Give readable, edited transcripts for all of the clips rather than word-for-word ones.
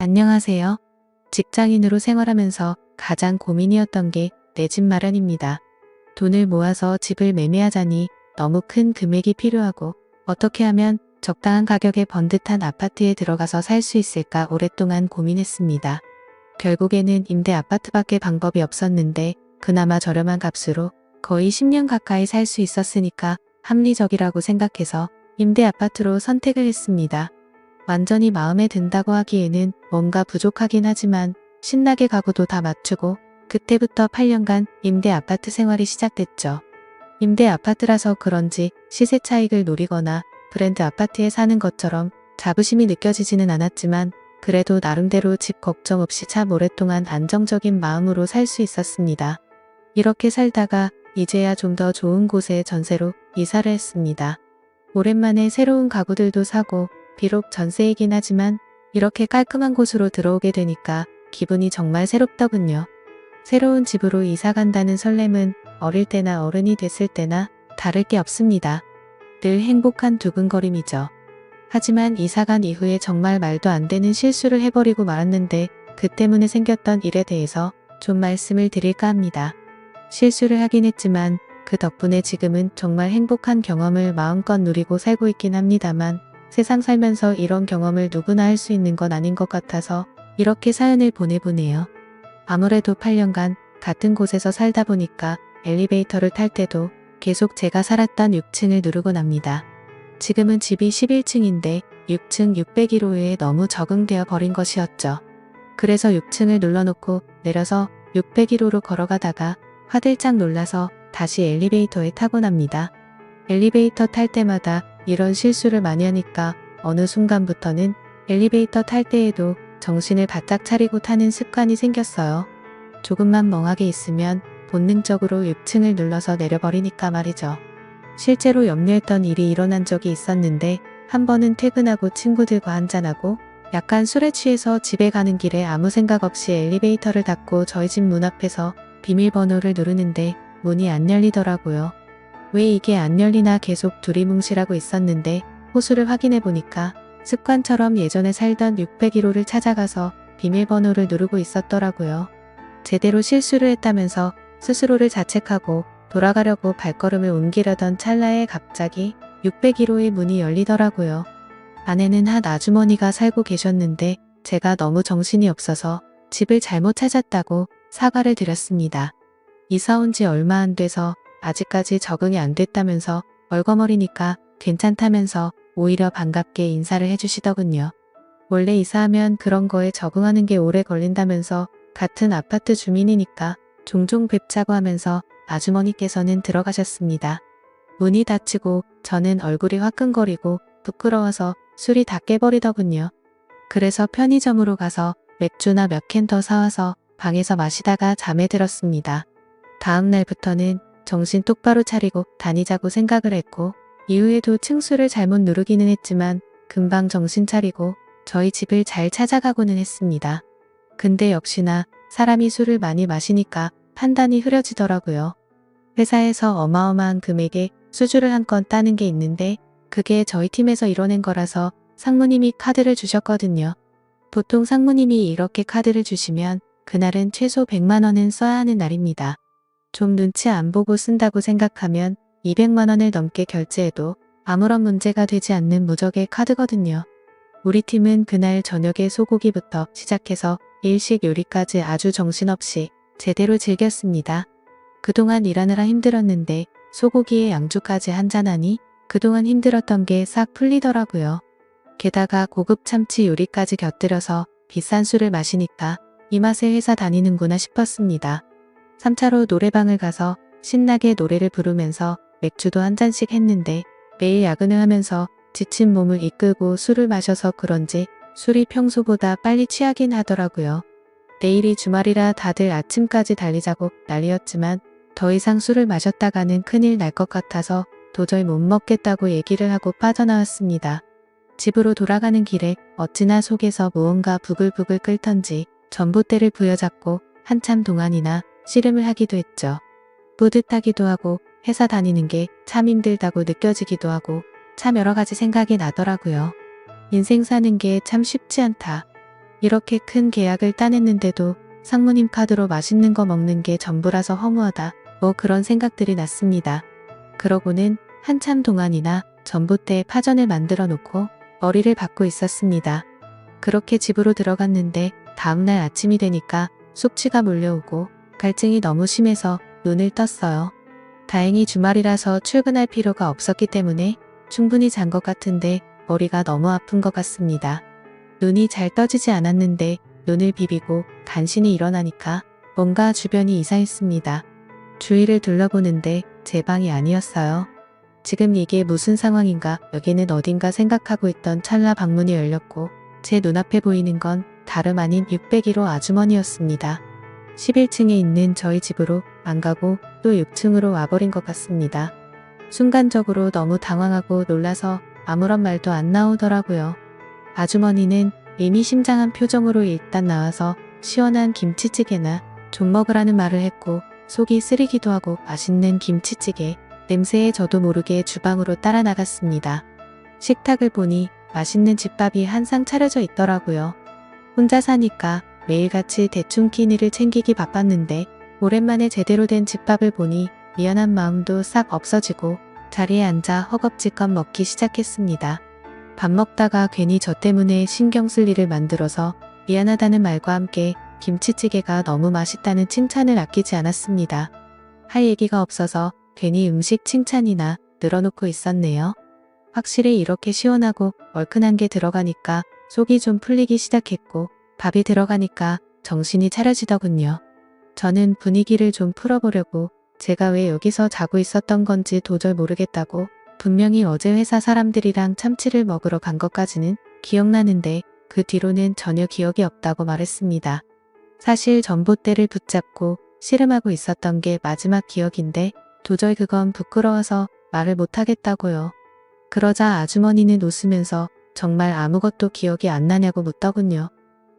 안녕하세요. 직장인으로 생활하면서 가장 고민이었던 게 내 집 마련입니다. 돈을 모아서 집을 매매하자니 너무 큰 금액이 필요하고 어떻게 하면 적당한 가격에 번듯한 아파트에 들어가서 살 수 있을까 오랫동안 고민했습니다. 결국에는 임대 아파트밖에 방법이 없었는데 그나마 저렴한 값으로 거의 10년 가까이 살 수 있었으니까 합리적이라고 생각해서 임대 아파트로 선택을 했습니다. 완전히 마음에 든다고 하기에는 뭔가 부족하긴 하지만 신나게 가구도 다 맞추고 그때부터 8년간 임대 아파트 생활이 시작됐죠. 임대 아파트라서 그런지 시세 차익을 노리거나 브랜드 아파트에 사는 것처럼 자부심이 느껴지지는 않았지만 그래도 나름대로 집 걱정 없이 참 오랫동안 안정적인 마음으로 살 수 있었습니다. 이렇게 살다가 이제야 좀 더 좋은 곳에 전세로 이사를 했습니다. 오랜만에 새로운 가구들도 사고 비록 전세이긴 하지만 이렇게 깔끔한 곳으로 들어오게 되니까 기분이 정말 새롭더군요. 새로운 집으로 이사 간다는 설렘은 어릴 때나 어른이 됐을 때나 다를 게 없습니다. 늘 행복한 두근거림이죠. 하지만 이사 간 이후에 정말 말도 안 되는 실수를 해버리고 말았는데 그 때문에 생겼던 일에 대해서 좀 말씀을 드릴까 합니다. 실수를 하긴 했지만 그 덕분에 지금은 정말 행복한 경험을 마음껏 누리고 살고 있긴 합니다만 세상 살면서 이런 경험을 누구나 할 수 있는 건 아닌 것 같아서 이렇게 사연을 보내보네요. 아무래도 8년간 같은 곳에서 살다 보니까 엘리베이터를 탈 때도 계속 제가 살았던 6층을 누르곤 합니다. 지금은 집이 11층인데 6층 601호에 너무 적응되어 버린 것이었죠. 그래서 6층을 눌러놓고 내려서 601호로 걸어가다가 화들짝 놀라서 다시 엘리베이터에 타곤 합니다. 엘리베이터 탈 때마다 이런 실수를 많이 하니까 어느 순간부터는 엘리베이터 탈 때에도 정신을 바짝 차리고 타는 습관이 생겼어요. 조금만 멍하게 있으면 본능적으로 6층을 눌러서 내려버리니까 말이죠. 실제로 염려했던 일이 일어난 적이 있었는데 한 번은 퇴근하고 친구들과 한잔하고 약간 술에 취해서 집에 가는 길에 아무 생각 없이 엘리베이터를 닫고 저희 집 문 앞에서 비밀번호를 누르는데 문이 안 열리더라고요. 왜 이게 안 열리나 계속 두리뭉실하고 있었는데 호수를 확인해 보니까 습관처럼 예전에 살던 601호를 찾아가서 비밀번호를 누르고 있었더라고요. 제대로 실수를 했다면서 스스로를 자책하고 돌아가려고 발걸음을 옮기려던 찰나에 갑자기 601호의 문이 열리더라고요. 안에는 한 아주머니가 살고 계셨는데 제가 너무 정신이 없어서 집을 잘못 찾았다고 사과를 드렸습니다. 이사 온 지 얼마 안 돼서 아직까지 적응이 안 됐다면서 얼거머리니까 괜찮다면서 오히려 반갑게 인사를 해주시더군요. 원래 이사하면 그런 거에 적응하는 게 오래 걸린다면서 같은 아파트 주민이니까 종종 뵙자고 하면서 아주머니께서는 들어가셨습니다. 문이 닫히고 저는 얼굴이 화끈거리고 부끄러워서 술이 다 깨버리더군요. 그래서 편의점으로 가서 맥주나 몇 캔 더 사와서 방에서 마시다가 잠에 들었습니다. 다음 날부터는 정신 똑바로 차리고 다니자고 생각을 했고 이후에도 층수를 잘못 누르기는 했지만 금방 정신 차리고 저희 집을 잘 찾아가고는 했습니다. 근데 역시나 사람이 술을 많이 마시니까 판단이 흐려지더라고요. 회사에서 어마어마한 금액의 수주를 한 건 따는 게 있는데 그게 저희 팀에서 이뤄낸 거라서 상무님이 카드를 주셨거든요. 보통 상무님이 이렇게 카드를 주시면 그날은 최소 100만 원은 써야 하는 날입니다. 좀 눈치 안 보고 쓴다고 생각하면 200만 원을 넘게 결제해도 아무런 문제가 되지 않는 무적의 카드거든요. 우리 팀은 그날 저녁에 소고기부터 시작해서 일식 요리까지 아주 정신없이 제대로 즐겼습니다. 그동안 일하느라 힘들었는데 소고기에 양주까지 한잔하니 그동안 힘들었던 게 싹 풀리더라고요. 게다가 고급 참치 요리까지 곁들여서 비싼 술을 마시니까 이 맛에 회사 다니는구나 싶었습니다. 3차로 노래방을 가서 신나게 노래를 부르면서 맥주도 한 잔씩 했는데 매일 야근을 하면서 지친 몸을 이끌고 술을 마셔서 그런지 술이 평소보다 빨리 취하긴 하더라고요. 내일이 주말이라 다들 아침까지 달리자고 난리였지만 더 이상 술을 마셨다가는 큰일 날 것 같아서 도저히 못 먹겠다고 얘기를 하고 빠져나왔습니다. 집으로 돌아가는 길에 어찌나 속에서 무언가 부글부글 끓던지 전봇대를 부여잡고 한참 동안이나 씨름을 하기도 했죠. 뿌듯하기도 하고 회사 다니는 게 참 힘들다고 느껴지기도 하고 참 여러 가지 생각이 나더라고요. 인생 사는 게 참 쉽지 않다. 이렇게 큰 계약을 따냈는데도 상무님 카드로 맛있는 거 먹는 게 전부라서 허무하다. 뭐 그런 생각들이 났습니다. 그러고는 한참 동안이나 전봇대에 파전을 만들어 놓고 머리를 박고 있었습니다. 그렇게 집으로 들어갔는데 다음날 아침이 되니까 숙취가 몰려오고 갈증이 너무 심해서 눈을 떴어요. 다행히 주말이라서 출근할 필요가 없었기 때문에 충분히 잔 것 같은데 머리가 너무 아픈 것 같습니다. 눈이 잘 떠지지 않았는데 눈을 비비고 간신히 일어나니까 뭔가 주변이 이상했습니다. 주위를 둘러보는데 제 방이 아니었어요. 지금 이게 무슨 상황인가, 여기는 어딘가 생각하고 있던 찰나 방문이 열렸고 제 눈앞에 보이는 건 다름 아닌 601호 아주머니였습니다. 11층에 있는 저희 집으로 안 가고 또 6층으로 와버린 것 같습니다. 순간적으로 너무 당황하고 놀라서 아무런 말도 안 나오더라고요. 아주머니는 의미심장한 표정으로 일단 나와서 시원한 김치찌개나 좀 먹으라는 말을 했고 속이 쓰리기도 하고 맛있는 김치찌개 냄새에 저도 모르게 주방으로 따라 나갔습니다. 식탁을 보니 맛있는 집밥이 한 상 차려져 있더라고요. 혼자 사니까 매일같이 대충 끼니를 챙기기 바빴는데 오랜만에 제대로 된 집밥을 보니 미안한 마음도 싹 없어지고 자리에 앉아 허겁지겁 먹기 시작했습니다. 밥 먹다가 괜히 저 때문에 신경 쓸 일을 만들어서 미안하다는 말과 함께 김치찌개가 너무 맛있다는 칭찬을 아끼지 않았습니다. 할 얘기가 없어서 괜히 음식 칭찬이나 늘어놓고 있었네요. 확실히 이렇게 시원하고 얼큰한 게 들어가니까 속이 좀 풀리기 시작했고 밥이 들어가니까 정신이 차려지더군요. 저는 분위기를 좀 풀어보려고 제가 왜 여기서 자고 있었던 건지 도저히 모르겠다고 분명히 어제 회사 사람들이랑 참치를 먹으러 간 것까지는 기억나는데 그 뒤로는 전혀 기억이 없다고 말했습니다. 사실 전봇대를 붙잡고 씨름하고 있었던 게 마지막 기억인데 도저히 그건 부끄러워서 말을 못하겠다고요. 그러자 아주머니는 웃으면서 정말 아무것도 기억이 안 나냐고 묻더군요.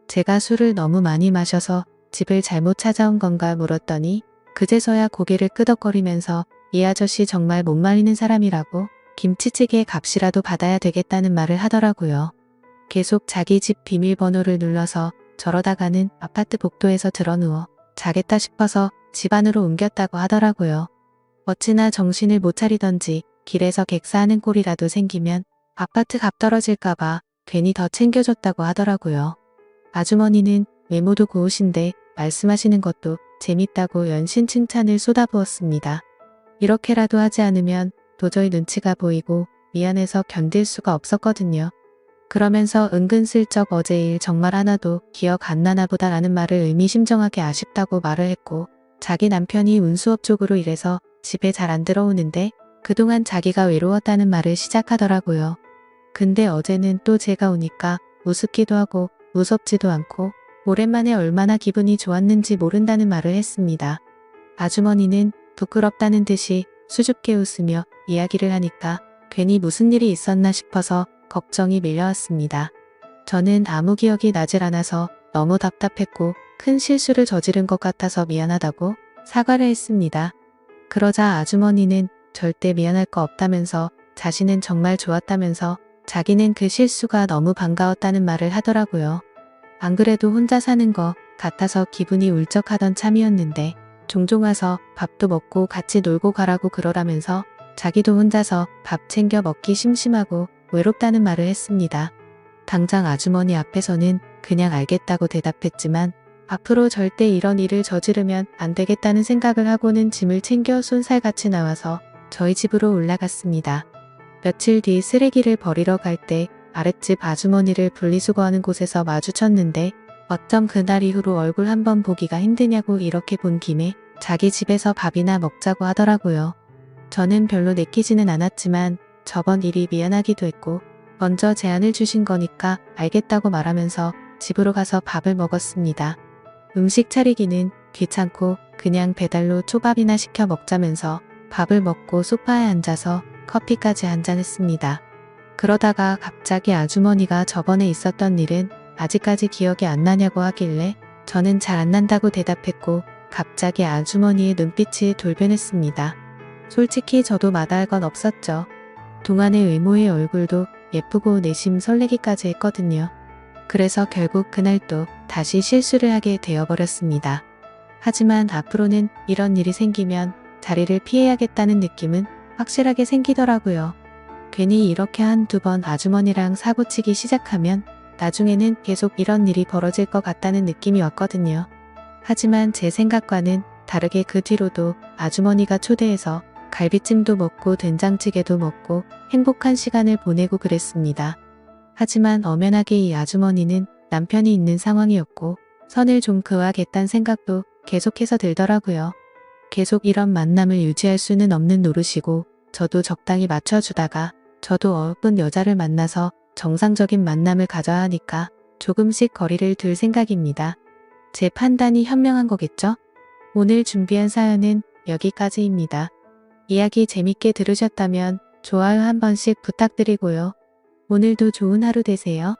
제가 술을 너무 많이 마셔서 집을 잘못 찾아온 건가 물었더니 그제서야 고개를 끄덕거리면서 이 아저씨 정말 못 말리는 사람이라고 김치찌개 값이라도 받아야 되겠다는 말을 하더라고요. 계속 자기 집 비밀번호를 눌러서 저러다가는 아파트 복도에서 드러누워 자겠다 싶어서 집 안으로 옮겼다고 하더라고요. 어찌나 정신을 못 차리던지 길에서 객사하는 꼴이라도 생기면 아파트 값 떨어질까봐 괜히 더 챙겨줬다고 하더라고요. 아주머니는 외모도 고우신데 말씀하시는 것도 재밌다고 연신 칭찬을 쏟아부었습니다. 이렇게라도 하지 않으면 도저히 눈치가 보이고 미안해서 견딜 수가 없었거든요. 그러면서 은근슬쩍 어제 일 정말 하나도 기억 안 나나 보다라는 말을 의미심장하게 아쉽다고 말을 했고 자기 남편이 운수업 쪽으로 일해서 집에 잘 안 들어오는데 그동안 자기가 외로웠다는 말을 시작하더라고요. 근데 어제는 또 제가 오니까 우습기도 하고 무섭지도 않고 오랜만에 얼마나 기분이 좋았는지 모른다는 말을 했습니다. 아주머니는 부끄럽다는 듯이 수줍게 웃으며 이야기를 하니까 괜히 무슨 일이 있었나 싶어서 걱정이 밀려왔습니다. 저는 아무 기억이 나질 않아서 너무 답답했고 큰 실수를 저지른 것 같아서 미안하다고 사과를 했습니다. 그러자 아주머니는 절대 미안할 거 없다면서 자신은 정말 좋았다면서 자기는 그 실수가 너무 반가웠다는 말을 하더라고요. 안 그래도 혼자 사는 거 같아서 기분이 울적하던 참이었는데 종종 와서 밥도 먹고 같이 놀고 가라고 그러라면서 자기도 혼자서 밥 챙겨 먹기 심심하고 외롭다는 말을 했습니다. 당장 아주머니 앞에서는 그냥 알겠다고 대답했지만 앞으로 절대 이런 일을 저지르면 안 되겠다는 생각을 하고는 짐을 챙겨 쏜살같이 나와서 저희 집으로 올라갔습니다. 며칠 뒤 쓰레기를 버리러 갈 때 아랫집 아주머니를 분리수거하는 곳에서 마주쳤는데 어쩜 그날 이후로 얼굴 한번 보기가 힘드냐고 이렇게 본 김에 자기 집에서 밥이나 먹자고 하더라고요. 저는 별로 내키지는 않았지만 저번 일이 미안하기도 했고 먼저 제안을 주신 거니까 알겠다고 말하면서 집으로 가서 밥을 먹었습니다. 음식 차리기는 귀찮고 그냥 배달로 초밥이나 시켜 먹자면서 밥을 먹고 소파에 앉아서 커피까지 한잔했습니다. 그러다가 갑자기 아주머니가 저번에 있었던 일은 아직까지 기억이 안 나냐고 하길래 저는 잘 안 난다고 대답했고 갑자기 아주머니의 눈빛이 돌변했습니다. 솔직히 저도 마다할 건 없었죠. 동안의 외모의 얼굴도 예쁘고 내심 설레기까지 했거든요. 그래서 결국 그날도 다시 실수를 하게 되어버렸습니다. 하지만 앞으로는 이런 일이 생기면 자리를 피해야겠다는 느낌은 확실하게 생기더라고요. 괜히 이렇게 한두 번 아주머니랑 사고치기 시작하면 나중에는 계속 이런 일이 벌어질 것 같다는 느낌이 왔거든요. 하지만 제 생각과는 다르게 그 뒤로도 아주머니가 초대해서 갈비찜도 먹고 된장찌개도 먹고 행복한 시간을 보내고 그랬습니다. 하지만 엄연하게 이 아주머니는 남편이 있는 상황이었고 선을 좀 그어야겠다는 생각도 계속해서 들더라고요. 계속 이런 만남을 유지할 수는 없는 노릇이고 저도 적당히 맞춰주다가 저도 어떤 여자를 만나서 정상적인 만남을 가져야 하니까 조금씩 거리를 둘 생각입니다. 제 판단이 현명한 거겠죠? 오늘 준비한 사연은 여기까지입니다. 이야기 재밌게 들으셨다면 좋아요 한 번씩 부탁드리고요. 오늘도 좋은 하루 되세요.